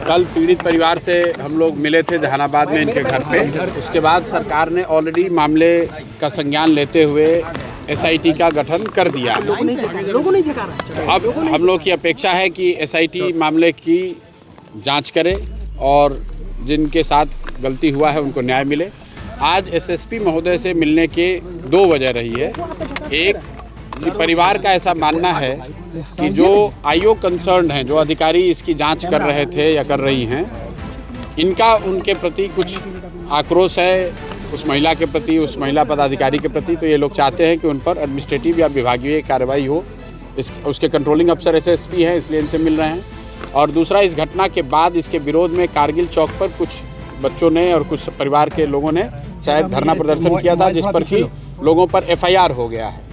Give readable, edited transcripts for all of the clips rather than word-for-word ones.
कल पीड़ित परिवार से हम लोग मिले थे जहानाबाद में इनके घर पे। उसके बाद सरकार ने ऑलरेडी मामले का संज्ञान लेते हुए एसआईटी का गठन कर दिया। अब हम लोग की अपेक्षा है कि एसआईटी मामले की जांच करे और जिनके साथ गलती हुआ है उनको न्याय मिले। आज एसएसपी महोदय से मिलने के 2 वजह रही है। एक कि परिवार का ऐसा मानना है कि जो आईओ कंसर्न हैं, जो अधिकारी इसकी जांच कर रहे थे या कर रही हैं, इनका उनके प्रति कुछ आक्रोश है, उस महिला के प्रति, उस महिला पदाधिकारी के प्रति। तो ये लोग चाहते हैं कि उन पर एडमिनिस्ट्रेटिव या विभागीय कार्रवाई हो। उसके कंट्रोलिंग अफसर एसएसपी हैं, इसलिए इनसे मिल रहे हैं। और दूसरा, इस घटना के बाद इसके विरोध में कारगिल चौक पर कुछ बच्चों ने और कुछ परिवार के लोगों ने शायद धरना प्रदर्शन किया था, जिस पर कि लोगों पर एफआईआर हो गया है।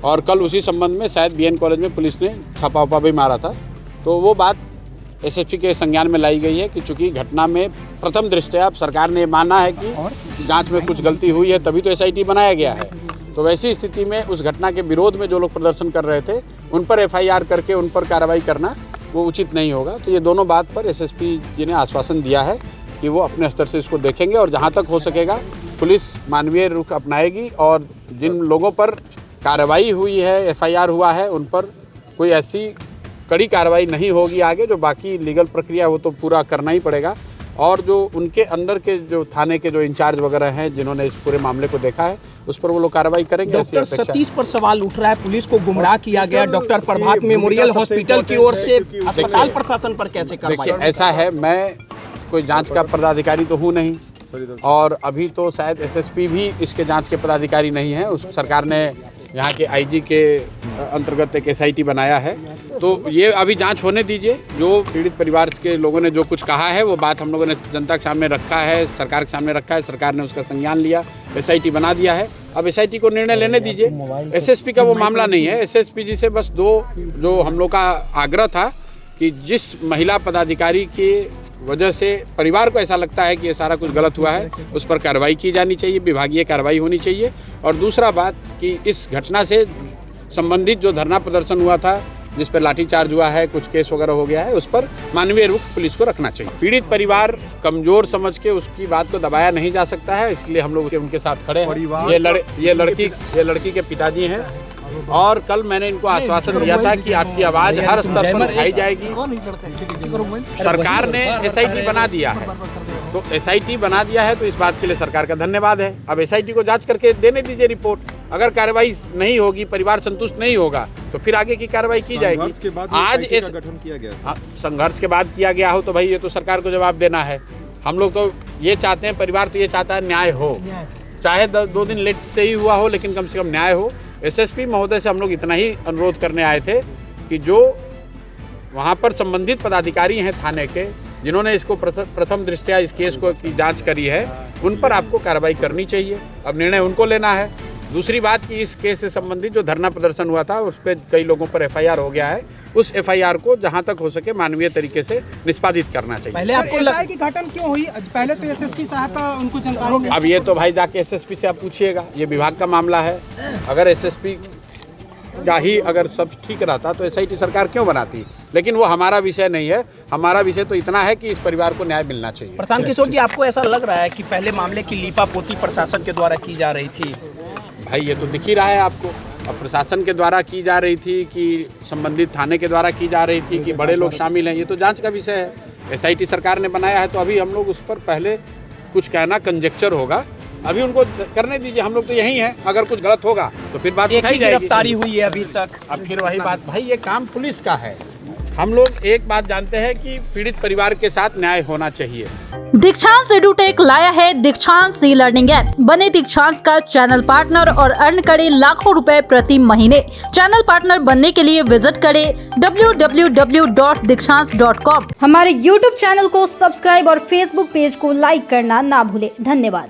और कल उसी संबंध में शायद बीएन कॉलेज में पुलिस ने छापा उपा भी मारा था। तो वो बात एसएसपी के संज्ञान में लाई गई है कि चूंकि घटना में प्रथम दृष्टया सरकार ने माना है कि जांच में कुछ गलती हुई है, तभी तो एसआईटी बनाया गया है। तो वैसी स्थिति में उस घटना के विरोध में जो लोग प्रदर्शन कर रहे थे, उन पर एफआईआर करके उन पर कार्रवाई करना वो उचित नहीं होगा। तो ये दोनों बात पर एसएसपी जी ने आश्वासन दिया है कि वो अपने स्तर से इसको देखेंगे और जहाँ तक हो सकेगा पुलिस मानवीय रुख अपनाएगी और जिन लोगों पर कार्रवाई हुई है, एफआईआर हुआ है, उन पर कोई ऐसी कड़ी कार्रवाई नहीं होगी आगे। जो बाकी लीगल प्रक्रिया वो तो पूरा करना ही पड़ेगा। और जो उनके अंदर के जो थाने के जो इंचार्ज वगैरह हैं, जिन्होंने इस पूरे मामले को देखा है, उस पर वो लोग कार्रवाई करेंगे। डॉक्टर सतीश पर सवाल उठ रहा है, पुलिस को गुमराह किया गया। डॉक्टर प्रभात मेमोरियल हॉस्पिटल की ओर से अस्पताल प्रशासन पर कैसे कार्रवाई? देखिए, ऐसा है, मैं कोई जांच का पदाधिकारी तो हूँ नहीं, और अभी तो शायद एसएसपी भी इसके जांच के पदाधिकारी नहीं है। उस सरकार ने यहाँ के आईजी के अंतर्गत एक एसआईटी बनाया है। तो ये अभी जांच होने दीजिए। जो पीड़ित परिवार के लोगों ने जो कुछ कहा है, वो बात हम लोगों ने जनता के सामने रखा है, सरकार के सामने रखा है। सरकार ने उसका संज्ञान लिया, एसआईटी बना दिया है। अब एसआईटी को निर्णय लेने दीजिए। एसएसपी का वो मामला नहीं है। एसएसपी जी से बस 2 जो हम लोग का आग्रह था कि जिस महिला पदाधिकारी की वजह से परिवार को ऐसा लगता है कि ये सारा कुछ गलत हुआ है, उस पर कार्रवाई की जानी चाहिए, विभागीय कार्रवाई होनी चाहिए। और दूसरा बात कि इस घटना से संबंधित जो धरना प्रदर्शन हुआ था, जिस पर लाठीचार्ज हुआ है, कुछ केस वगैरह हो गया है, उस पर मानवीय रुख पुलिस को रखना चाहिए। पीड़ित परिवार कमजोर समझ के उसकी बात को दबाया नहीं जा सकता है, इसलिए हम लोग उनके साथ खड़े हैं। ये लड़की के पिताजी हैं और कल मैंने इनको आश्वासन दिया था कि आपकी आवाज़ हर स्तर पर उठाई जाएगी। सरकार ने एसआईटी बना दिया है, तो एसआईटी बना दिया है तो इस बात के लिए सरकार का धन्यवाद है। अब एसआईटी को जांच करके देने दीजिए रिपोर्ट। अगर कार्रवाई नहीं होगी, परिवार संतुष्ट नहीं होगा, तो फिर आगे की कार्रवाई की जाएगी। आज इस गठन किया गया, संघर्ष के बाद किया गया हो तो भाई ये तो सरकार को जवाब देना है। हम लोग तो ये चाहते हैं, परिवार तो ये चाहता है न्याय हो, चाहे 2 दिन लेट से ही हुआ हो, लेकिन कम से कम न्याय हो। एसएसपी महोदय से हम लोग इतना ही अनुरोध करने आए थे कि जो वहाँ पर संबंधित पदाधिकारी हैं थाने के, जिन्होंने इसको प्रथम दृष्टया इस केस को की जांच करी है, उन पर आपको कार्रवाई करनी चाहिए। अब निर्णय उनको लेना है। दूसरी बात कि इस केस से संबंधित जो धरना प्रदर्शन हुआ था, उस पर कई लोगों पर एफआईआर हो गया है। उस एफआईआर को जहां तक हो सके मानवीय तरीके से निष्पादित करना चाहिए। पहले आपको एसआई की घटना क्यों हुई? पहले तो एसएसपी साहब का उनको जानकारी। अब ये तो भाई जाके एसएसपी से आप पूछिएगा, ये विभाग का मामला है। अगर एसएसपी का ही अगर सब ठीक रहता तो एसआईटी सरकार क्यों बनाती? लेकिन वो हमारा विषय नहीं है। हमारा विषय तो इतना है कि इस परिवार को न्याय मिलना चाहिए। प्रशांत किशोर जी, आपको ऐसा लग रहा है कि पहले मामले की लीपापोती प्रशासन के द्वारा की जा रही थी? भाई ये तो दिख ही रहा है आपको। अब प्रशासन के द्वारा की जा रही थी कि संबंधित थाने के द्वारा की जा रही थी कि बड़े लोग शामिल हैं, ये तो जांच का विषय है। एसआईटी सरकार ने बनाया है, तो अभी हम लोग उस पर पहले कुछ कहना कंजेक्चर होगा। अभी उनको करने दीजिए, हम लोग तो यही हैं। अगर कुछ गलत होगा तो फिर बात उठाई जाएगी। गिरफ्तारी हुई है अभी तक। अब फिर वही बात, भाई ये काम पुलिस का है। हम लोग एक बात जानते हैं कि पीड़ित परिवार के साथ न्याय होना चाहिए। दीक्षांत एडुटेक लाया है दीक्षांत ई लर्निंग ऐप। बने दीक्षांत का चैनल पार्टनर और अर्न करें लाखों रुपए प्रति महीने। चैनल पार्टनर बनने के लिए विजिट करें www.dikshans.com। हमारे YouTube चैनल को सब्सक्राइब और Facebook पेज को लाइक करना ना भूलें। धन्यवाद।